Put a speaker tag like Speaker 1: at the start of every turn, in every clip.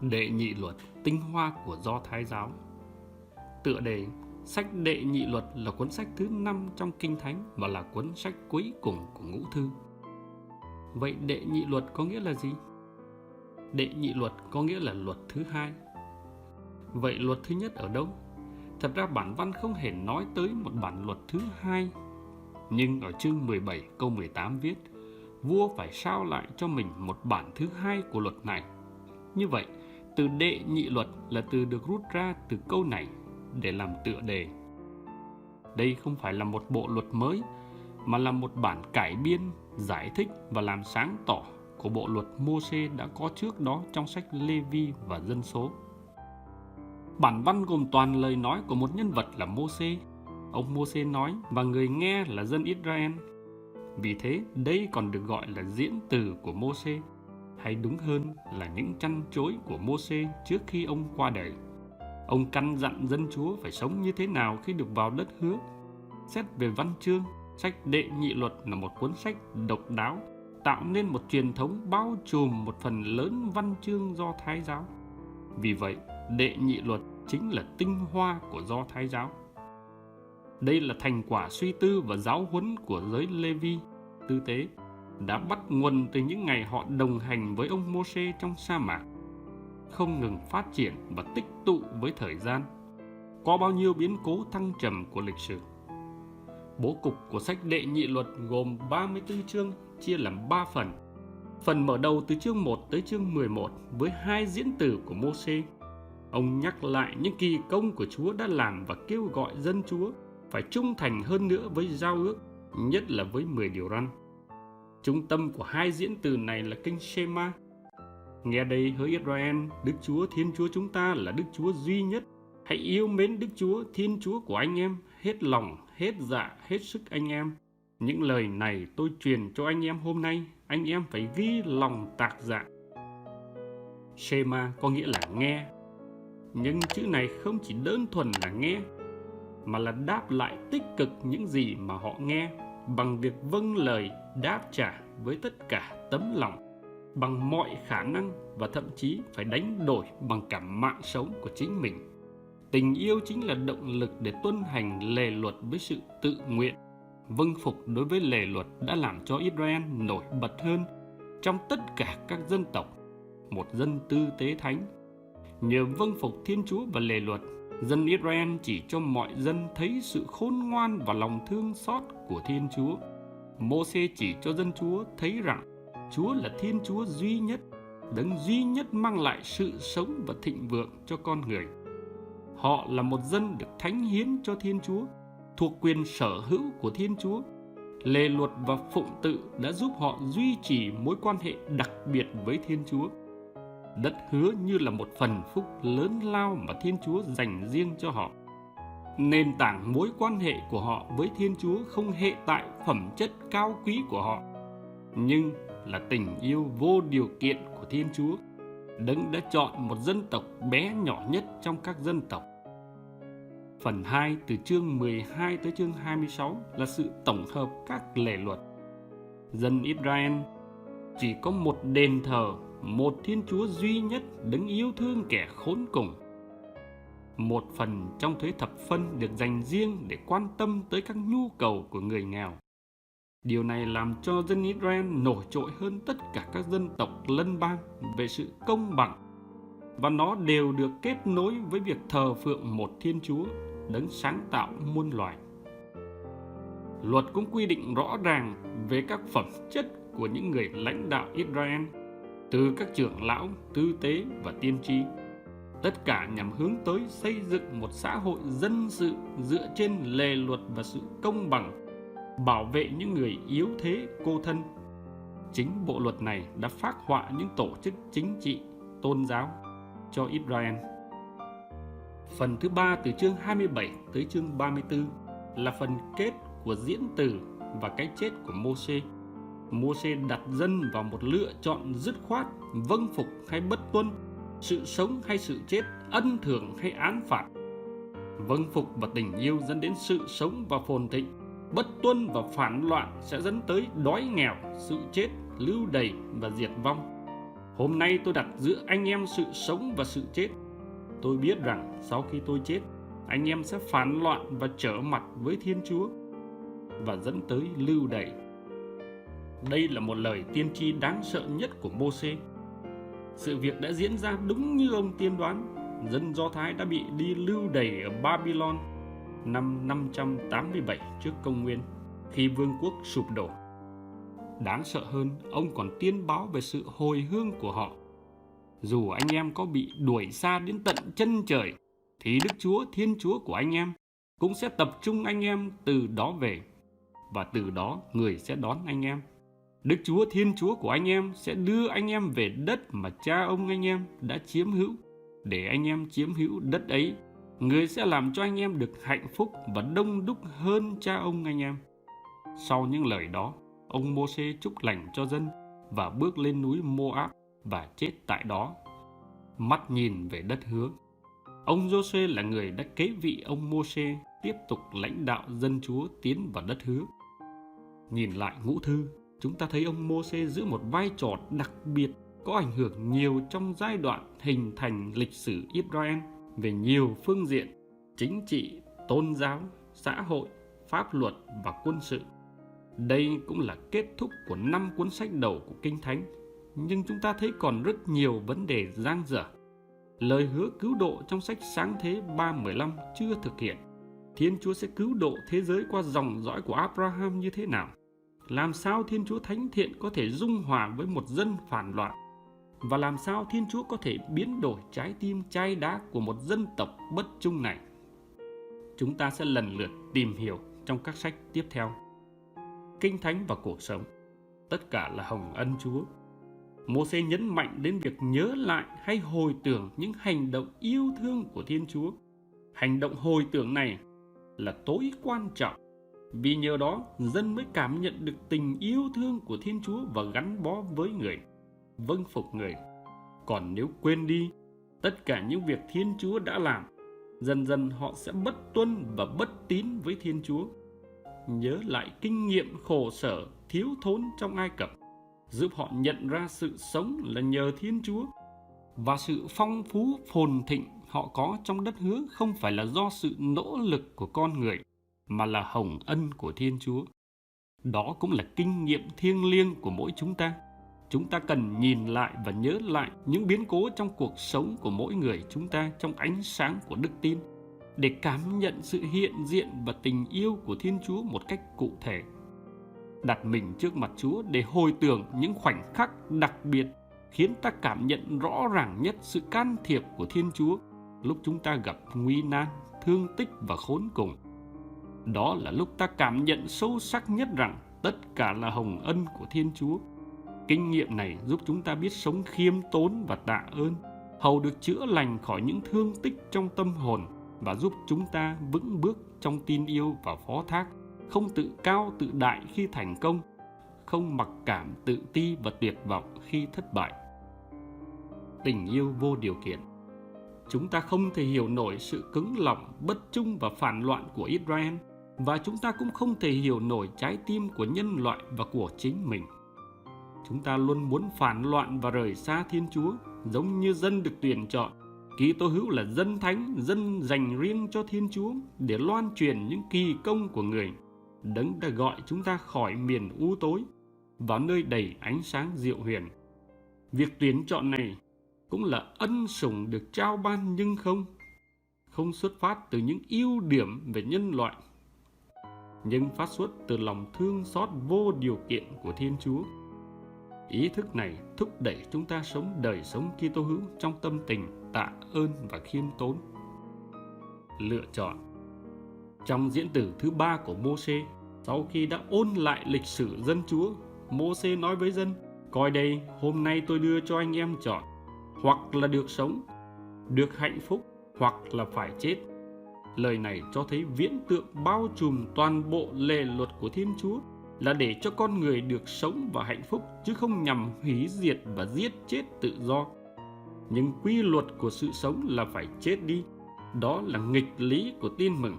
Speaker 1: Đệ nhị luật, tinh hoa của Do Thái giáo. Tựa đề: sách Đệ nhị luật là cuốn sách thứ 5 trong Kinh Thánh và là cuốn sách cuối cùng của Ngũ Thư. Vậy đệ nhị luật có nghĩa là gì? Đệ nhị luật có nghĩa là luật thứ hai. Vậy luật thứ nhất ở đâu? Thật ra bản văn không hề nói tới một bản luật thứ hai. Nhưng ở chương 17 câu 18 viết: vua phải sao lại cho mình một bản thứ hai của luật này. Như vậy, từ đệ nhị luật là từ được rút ra từ câu này để làm tựa đề. Đây không phải là một bộ luật mới, mà là một bản cải biên, giải thích và làm sáng tỏ của bộ luật Mô-sê đã có trước đó trong sách Lê-vi và Dân số. Bản văn gồm toàn lời nói của một nhân vật là Mô-sê. Ông Mô-sê nói và người nghe là dân Israel. Vì thế, đây còn được gọi là diễn từ của Mô-sê, hay đúng hơn là những trăn trối của Mô-sê trước khi ông qua đời. Ông căn dặn dân Chúa phải sống như thế nào khi được vào đất hứa. Xét về văn chương, sách Đệ nhị luật là một cuốn sách độc đáo, tạo nên một truyền thống bao trùm một phần lớn văn chương Do Thái giáo. Vì vậy, Đệ nhị luật chính là tinh hoa của Do Thái giáo. Đây là thành quả suy tư và giáo huấn của giới Lê-vi, tư tế, đã bắt nguồn từ những ngày họ đồng hành với ông Mô-sê trong sa mạc, không ngừng phát triển và tích tụ với thời gian, có bao nhiêu biến cố thăng trầm của lịch sử. Bố cục của sách Đệ nhị luật gồm 34 chương, chia làm 3 phần. Phần mở đầu từ chương 1 tới chương 11 với 2 diễn từ của Mô-sê. Ông nhắc lại những kỳ công của Chúa đã làm và kêu gọi dân Chúa phải trung thành hơn nữa với giao ước, nhất là với 10 điều răn. Trung tâm của 2 diễn từ này là kinh Shema. Nghe đây hỡi Israel, Đức Chúa Thiên Chúa chúng ta là Đức Chúa duy nhất. Hãy yêu mến Đức Chúa Thiên Chúa của anh em hết lòng, hết dạ, hết sức anh em. Những lời này tôi truyền cho anh em hôm nay, anh em phải ghi lòng tạc dạ. Shema có nghĩa là nghe. Nhưng chữ này không chỉ đơn thuần là nghe, mà là đáp lại tích cực những gì mà họ nghe bằng việc vâng lời đáp trả với tất cả tấm lòng, bằng mọi khả năng và thậm chí phải đánh đổi bằng cả mạng sống của chính mình. Tình yêu chính là động lực để tuân hành lề luật với sự tự nguyện. Vâng phục đối với lề luật đã làm cho Israel nổi bật hơn trong tất cả các dân tộc, một dân tư tế thánh. Nhờ vâng phục Thiên Chúa và lề luật, dân Israel chỉ cho mọi dân thấy sự khôn ngoan và lòng thương xót của Thiên Chúa. Mô-sê chỉ cho dân Chúa thấy rằng Chúa là Thiên Chúa duy nhất, đấng duy nhất mang lại sự sống và thịnh vượng cho con người. Họ là một dân được thánh hiến cho Thiên Chúa, thuộc quyền sở hữu của Thiên Chúa. Lề luật và phụng tự đã giúp họ duy trì mối quan hệ đặc biệt với Thiên Chúa. Đất hứa như là một phần phúc lớn lao mà Thiên Chúa dành riêng cho họ. Nền tảng mối quan hệ của họ với Thiên Chúa không hệ tại phẩm chất cao quý của họ, nhưng là tình yêu vô điều kiện của Thiên Chúa, đấng đã chọn một dân tộc bé nhỏ nhất trong các dân tộc. Phần 2 từ chương 12 tới chương 26 là sự tổng hợp các lề luật. Dân Israel chỉ có một đền thờ, một Thiên Chúa duy nhất đấng yêu thương kẻ khốn cùng. Một phần trong thuế thập phân được dành riêng để quan tâm tới các nhu cầu của người nghèo. Điều này làm cho dân Israel nổi trội hơn tất cả các dân tộc lân bang về sự công bằng, và nó đều được kết nối với việc thờ phượng một Thiên Chúa, đấng sáng tạo muôn loài. Luật cũng quy định rõ ràng về các phẩm chất của những người lãnh đạo Israel, từ các trưởng lão, tư tế và tiên tri. Tất cả nhằm hướng tới xây dựng một xã hội dân sự dựa trên lề luật và sự công bằng, bảo vệ những người yếu thế, cô thân. Chính bộ luật này đã phác họa những tổ chức chính trị, tôn giáo cho Israel. Phần thứ 3 từ chương 27 tới chương 34 là phần kết của diễn từ và cái chết của Mô-sê. Mô-sê đặt dân vào một lựa chọn dứt khoát, vâng phục hay bất tuân, sự sống hay sự chết, ân thường hay án phạt. Vâng phục và tình yêu dẫn đến sự sống và phồn thịnh. Bất tuân và phản loạn sẽ dẫn tới đói nghèo, sự chết, lưu đày và diệt vong. Hôm nay tôi đặt giữa anh em sự sống và sự chết. Tôi biết rằng sau khi tôi chết, anh em sẽ phản loạn và trở mặt với Thiên Chúa và dẫn tới lưu đày. Đây là một lời tiên tri đáng sợ nhất của Mô-sê. Sự việc đã diễn ra đúng như ông tiên đoán. Dân Do Thái đã bị đi lưu đày ở Babylon năm 587 trước công nguyên, khi vương quốc sụp đổ. Đáng sợ hơn, ông còn tiên báo về sự hồi hương của họ. Dù anh em có bị đuổi xa đến tận chân trời, thì Đức Chúa, Thiên Chúa của anh em cũng sẽ tập trung anh em từ đó về, và từ đó người sẽ đón anh em. Đức Chúa, Thiên Chúa của anh em sẽ đưa anh em về đất mà cha ông anh em đã chiếm hữu. Để anh em chiếm hữu đất ấy, người sẽ làm cho anh em được hạnh phúc và đông đúc hơn cha ông anh em. Sau những lời đó, ông Mô-sê chúc lành cho dân và bước lên núi Moab và chết tại đó. Mắt nhìn về đất hứa. Ông Giô-suê là người đã kế vị ông Mô-sê tiếp tục lãnh đạo dân Chúa tiến vào đất hứa. Nhìn lại Ngũ Thư, chúng ta thấy ông Mô-sê giữ một vai trò đặc biệt có ảnh hưởng nhiều trong giai đoạn hình thành lịch sử Israel về nhiều phương diện: chính trị, tôn giáo, xã hội, pháp luật và quân sự. Đây cũng là kết thúc của 5 cuốn sách đầu của Kinh Thánh, nhưng chúng ta thấy còn rất nhiều vấn đề dang dở. Lời hứa cứu độ trong sách Sáng Thế 3:15 chưa thực hiện. Thiên Chúa sẽ cứu độ thế giới qua dòng dõi của Abraham như thế nào? Làm sao Thiên Chúa thánh thiện có thể dung hòa với một dân phản loạn? Và làm sao Thiên Chúa có thể biến đổi trái tim chai đá của một dân tộc bất trung này? Chúng ta sẽ lần lượt tìm hiểu trong các sách tiếp theo. Kinh Thánh và cuộc sống, tất cả là hồng ân Chúa. Mô-sê nhấn mạnh đến việc nhớ lại hay hồi tưởng những hành động yêu thương của Thiên Chúa. Hành động hồi tưởng này là tối quan trọng, vì nhờ đó dân mới cảm nhận được tình yêu thương của Thiên Chúa và gắn bó với người, vâng phục người. Còn nếu quên đi tất cả những việc Thiên Chúa đã làm, dần dần họ sẽ bất tuân và bất tín với Thiên Chúa. Nhớ lại kinh nghiệm khổ sở, thiếu thốn trong Ai Cập, giúp họ nhận ra sự sống là nhờ Thiên Chúa, và sự phong phú phồn thịnh họ có trong đất hứa không phải là do sự nỗ lực của con người, mà là hồng ân của Thiên Chúa. Đó cũng là kinh nghiệm thiêng liêng của mỗi chúng ta. Chúng ta cần nhìn lại và nhớ lại những biến cố trong cuộc sống của mỗi người chúng ta trong ánh sáng của đức tin, để cảm nhận sự hiện diện và tình yêu của Thiên Chúa một cách cụ thể. Đặt mình trước mặt Chúa để hồi tưởng những khoảnh khắc đặc biệt khiến ta cảm nhận rõ ràng nhất sự can thiệp của Thiên Chúa lúc chúng ta gặp nguy nan, thương tích và khốn cùng. Đó là lúc ta cảm nhận sâu sắc nhất rằng tất cả là hồng ân của Thiên Chúa. Kinh nghiệm này giúp chúng ta biết sống khiêm tốn và tạ ơn, hầu được chữa lành khỏi những thương tích trong tâm hồn, và giúp chúng ta vững bước trong tin yêu và phó thác, không tự cao tự đại khi thành công, không mặc cảm tự ti và tuyệt vọng khi thất bại. Tình yêu vô điều kiện. Chúng ta không thể hiểu nổi sự cứng lòng, bất trung và phản loạn của Israel, và chúng ta cũng không thể hiểu nổi trái tim của nhân loại và của chính mình. Chúng ta luôn muốn phản loạn và rời xa Thiên Chúa, giống như dân được tuyển chọn. Kitô hữu là dân thánh, dân dành riêng cho Thiên Chúa để loan truyền những kỳ công của người. Đấng đã gọi chúng ta khỏi miền u tối vào nơi đầy ánh sáng diệu huyền. Việc tuyển chọn này cũng là ân sủng được trao ban, nhưng không xuất phát từ những ưu điểm về nhân loại, nhưng phát xuất từ lòng thương xót vô điều kiện của Thiên Chúa. Ý thức này thúc đẩy chúng ta sống đời sống Kitô hữu trong tâm tình tạ ơn và khiêm tốn. Lựa chọn. Trong diễn tử thứ 3 của Mô-sê, sau khi đã ôn lại lịch sử dân Chúa, Mô-sê nói với dân: coi đây, hôm nay tôi đưa cho anh em chọn, hoặc là được sống, được hạnh phúc, hoặc là phải chết. Lời này cho thấy viễn tượng bao trùm toàn bộ lề luật của Thiên Chúa là để cho con người được sống và hạnh phúc, chứ không nhằm hủy diệt và giết chết tự do. Nhưng quy luật của sự sống là phải chết đi. Đó là nghịch lý của tin mừng.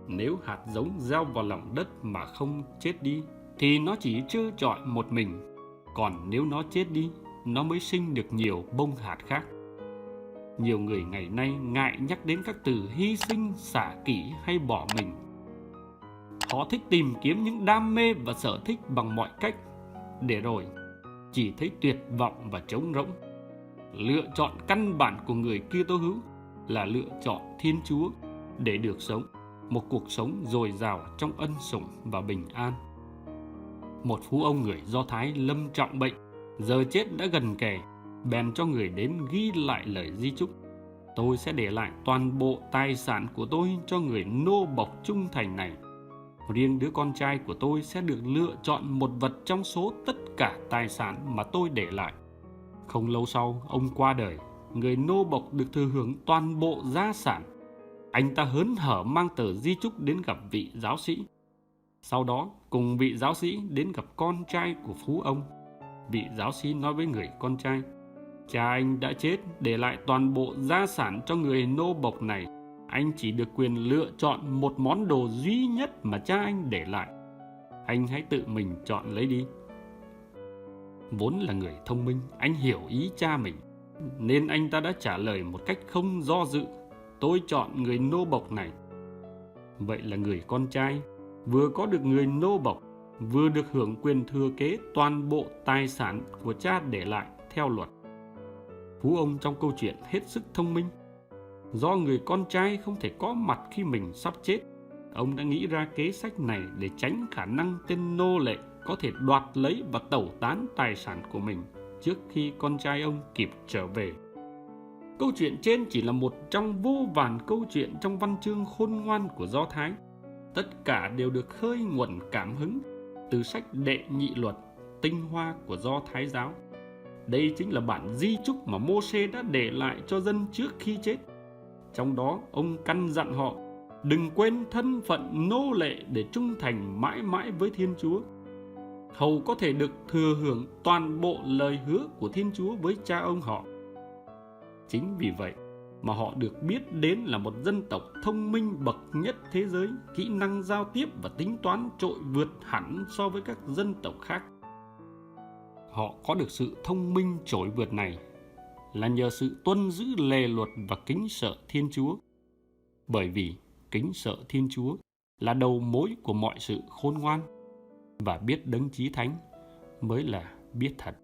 Speaker 1: Nếu hạt giống gieo vào lòng đất mà không chết đi, thì nó chỉ trơ trọi một mình. Còn nếu nó chết đi, nó mới sinh được nhiều bông hạt khác. Nhiều người ngày nay ngại nhắc đến các từ hy sinh, xả kỷ hay bỏ mình. Họ thích tìm kiếm những đam mê và sở thích bằng mọi cách, để rồi chỉ thấy tuyệt vọng và trống rỗng. Lựa chọn căn bản của người Kitô hữu là lựa chọn Thiên Chúa để được sống một cuộc sống dồi dào trong ân sủng và bình an. Một phú ông người Do Thái lâm trọng bệnh, giờ chết đã gần kề, bèn cho người đến ghi lại lời di chúc: tôi sẽ để lại toàn bộ tài sản của tôi cho người nô bộc trung thành này. Riêng đứa con trai của tôi sẽ được lựa chọn một vật trong số tất cả tài sản mà tôi để lại. Không lâu sau, ông qua đời, người nô bộc được thừa hưởng toàn bộ gia sản. Anh ta hớn hở mang tờ di chúc đến gặp vị giáo sĩ. Sau đó, cùng vị giáo sĩ đến gặp con trai của phú ông. Vị giáo sĩ nói với người con trai: cha anh đã chết, để lại toàn bộ gia sản cho người nô bộc này. Anh chỉ được quyền lựa chọn một món đồ duy nhất mà cha anh để lại. Anh hãy tự mình chọn lấy đi. Vốn là người thông minh, anh hiểu ý cha mình, nên anh ta đã trả lời một cách không do dự: tôi chọn người nô bộc này. Vậy là người con trai vừa có được người nô bộc, vừa được hưởng quyền thừa kế toàn bộ tài sản của cha để lại theo luật. Phú ông trong câu chuyện hết sức thông minh. Do người con trai không thể có mặt khi mình sắp chết, ông đã nghĩ ra kế sách này để tránh khả năng tên nô lệ có thể đoạt lấy và tẩu tán tài sản của mình trước khi con trai ông kịp trở về. Câu chuyện trên chỉ là một trong vô vàn câu chuyện trong văn chương khôn ngoan của Do Thái. Tất cả đều được khơi nguồn cảm hứng từ sách Đệ Nhị Luật, tinh hoa của Do Thái giáo. Đây chính là bản di chúc mà Mô-sê đã để lại cho dân trước khi chết. Trong đó, ông căn dặn họ đừng quên thân phận nô lệ để trung thành mãi mãi với Thiên Chúa, hầu có thể được thừa hưởng toàn bộ lời hứa của Thiên Chúa với cha ông họ. Chính vì vậy mà họ được biết đến là một dân tộc thông minh bậc nhất thế giới, kỹ năng giao tiếp và tính toán trội vượt hẳn so với các dân tộc khác. Họ có được sự thông minh trội vượt này là nhờ sự tuân giữ lề luật và kính sợ Thiên Chúa. Bởi vì kính sợ Thiên Chúa là đầu mối của mọi sự khôn ngoan, và biết Đấng Chí Thánh mới là biết thật.